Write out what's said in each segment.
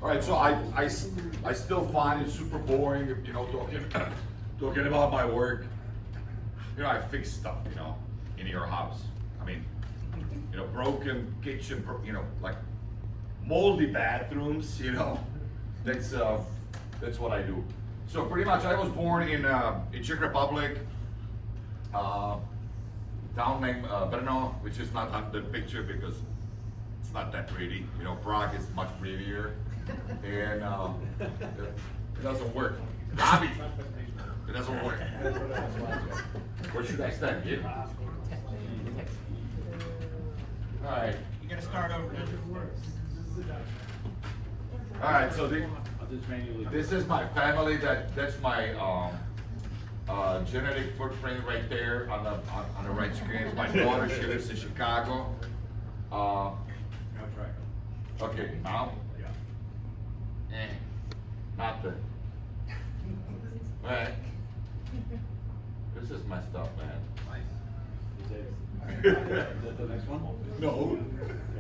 All right, so I still find it super boring, you know, talking about my work. You know, I fix stuff, you know, in your house. I mean, you know, broken kitchen, you know, like moldy bathrooms, you know. That's what I do. So pretty much, I was born in Czech Republic, town named Brno, which is not on the picture because it's not that pretty. You know, Prague is much prettier, and it doesn't work. Bobby, it doesn't work. Where should I stand? Here? All right. You gotta start over. All right. So this is my family. That's my genetic footprint right there on the right screen. My daughter, she lives in Chicago. Okay, now? Yeah. Not the. Right. This is my stuff, man. Is that the next one? No.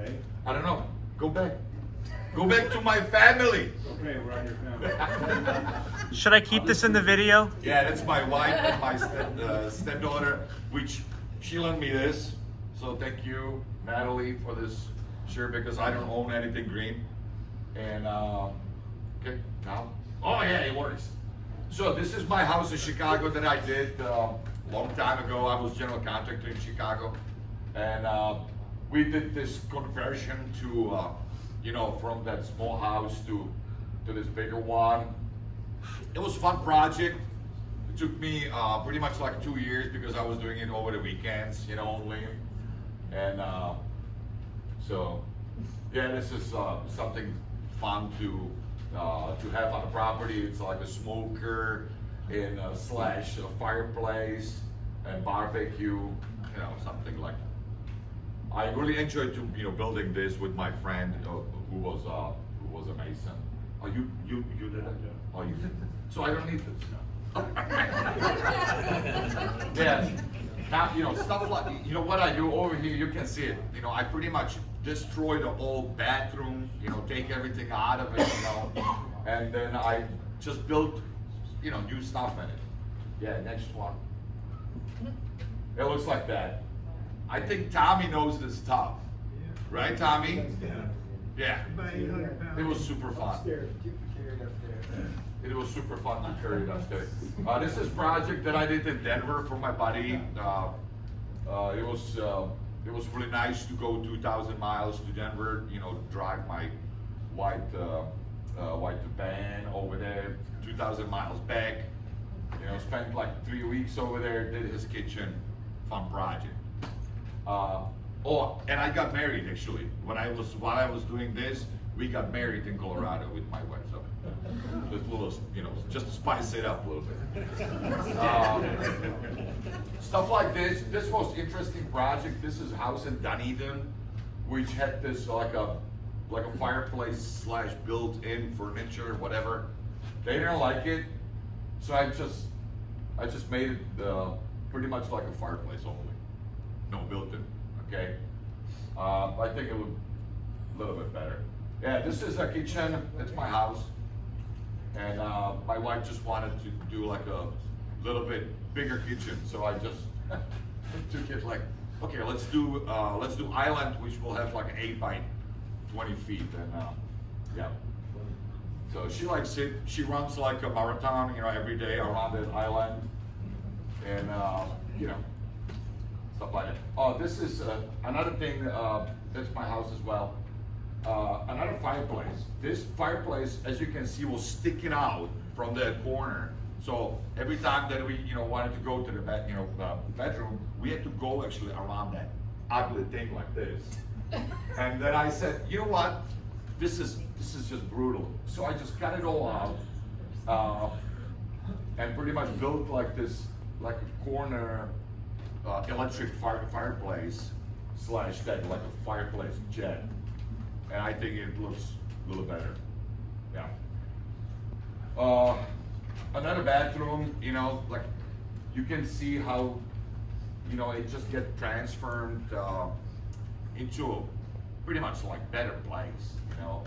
Okay. I don't know. Go back. Go back to my family. Okay, we're on your family. Should I keep this in the video? Yeah, that's my wife and my stepdaughter, which she lent me this. So thank you, Natalie, for this shirt because I don't own anything green. And okay, now, oh yeah, it works. So this is my house in Chicago that I did a long time ago. I was general contractor in Chicago, and we did this conversion to, you know, from that small house to this bigger one. It was a fun project. It took me pretty much like 2 years because I was doing it over the weekends, you know, only. And so, yeah, this is something fun to have on the property. It's like a smoker and slash a fireplace and barbecue, you know, something like. I really enjoyed building this with my friend who was a mason. Oh, you did it? Oh, you did. So I don't need this. Yeah. Now, you know, stuff like, you know what I do over here, you can see it. You know, I pretty much destroy the old bathroom, you know, take everything out of it, you know, and then I just built, you know, new stuff in it. Yeah, next one. It looks like that. I think Tommy knows this stuff. Right, Tommy? Yeah. It was super fun. It was super fun to carry it upstairs. This is a project that I did in Denver for my buddy. It was really nice to go 2,000 miles to Denver. You know, drive my white van over there, 2,000 miles back. You know, spent like 3 weeks over there. Did his kitchen, fun project. Oh, and I got married actually. While I was doing this, we got married in Colorado with my wife. So just a little, you know, just to spice it up a little bit. Stuff like this. This was interesting project. This is a house in Dunedin, which had this like a fireplace slash built-in furniture, whatever. They didn't like it, so I just made it pretty much like a fireplace only. No built-in, okay? I think it looked a little bit better. Yeah, this is a kitchen, it's my house. And my wife just wanted to do like a little bit bigger kitchen. So I just took it like, okay, let's do island, which will have like 8 by 20 feet. And yeah. So she likes it. She runs like a marathon, you know, every day around that island. And you know, stuff like that. Oh, this is another thing, that's my house as well. Another fireplace. This fireplace, as you can see, was sticking out from that corner. So every time that we, you know, wanted to go to the bedroom, we had to go actually around that ugly thing like this. And then I said, you know what? This is just brutal. So I just cut it all out, and pretty much built like this, like a corner electric fireplace slash that, like a fireplace jet. And I think it looks a little better. Yeah. Another bathroom, you know, like you can see how, you know, it just gets transformed into a pretty much like better place, you know.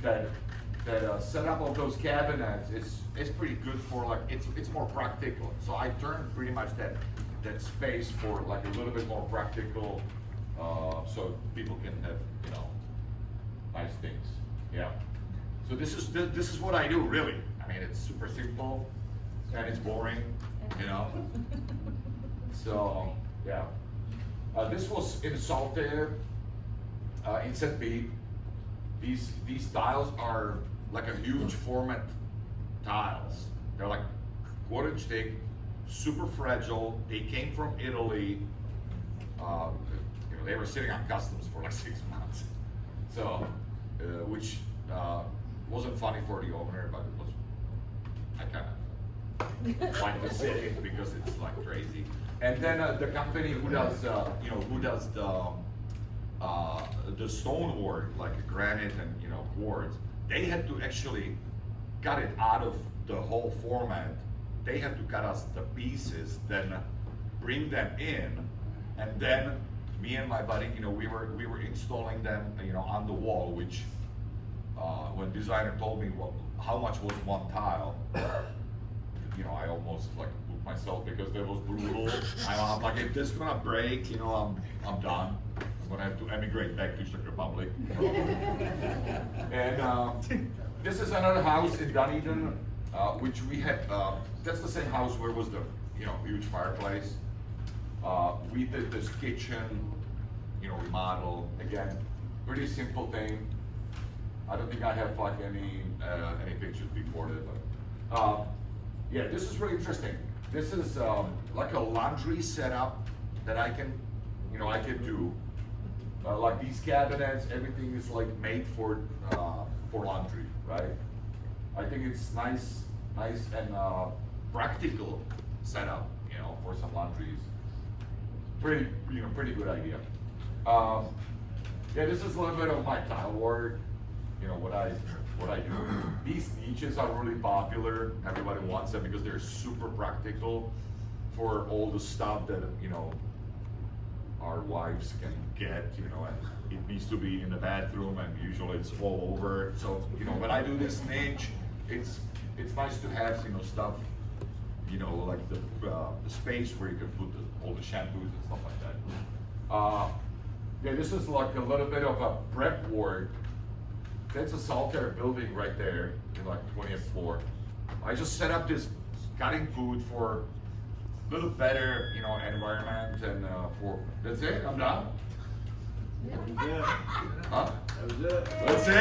that setup of those cabinets is pretty good for like, it's more practical. So I turned pretty much that space for like a little bit more practical, so people can have, you know, nice things, yeah. So this is what I do, really. I mean, it's super simple, and it's boring, you know. So, yeah. This was insulted in St. Pete. These tiles are like a huge format tiles. They're like quarter-inch thick, super fragile. They came from Italy. You know, they were sitting on customs for like 6 months. So, which wasn't funny for the owner, but it was. I kind of like to see it because it's like crazy. And then the company who does, you know, who does the stonework, like granite and, you know, quartz, they had to actually cut it out of the whole format. They had to cut us the pieces, then bring them in, and then me and my buddy, you know, we were installing them, you know, on the wall. Which when designer told me how much was one tile, you know, I almost like pooped myself because that was brutal. I'm like, if this is gonna break, you know, I'm done. I'm gonna have to emigrate back to Czech Republic. And this is another house in Dunedin, which we had. That's the same house where was the, you know, huge fireplace. We did this kitchen, you know, remodel. Again, pretty simple thing. I don't think I have like any pictures before that, but yeah, this is really interesting. This is like a laundry setup that I can, you know, I can do. Like these cabinets, everything is like made for laundry, right? I think it's nice and practical setup, you know, for some laundries. Pretty good idea. Yeah, this is a little bit of my tile work. You know, what I do. These niches are really popular. Everybody wants them because they're super practical for all the stuff that, you know, our wives can get, you know, and it needs to be in the bathroom, and usually it's all over. So, you know, when I do this niche, it's nice to have, you know, stuff, you know, like the space where you can put all the shampoos and stuff like that. Yeah, this is like a little bit of a prep work. That's a solitaire building right there in like 20th floor. I just set up this cutting booth for a little better, you know, environment, and for, that's it, I'm done? That was it. Huh? That was it. That's it?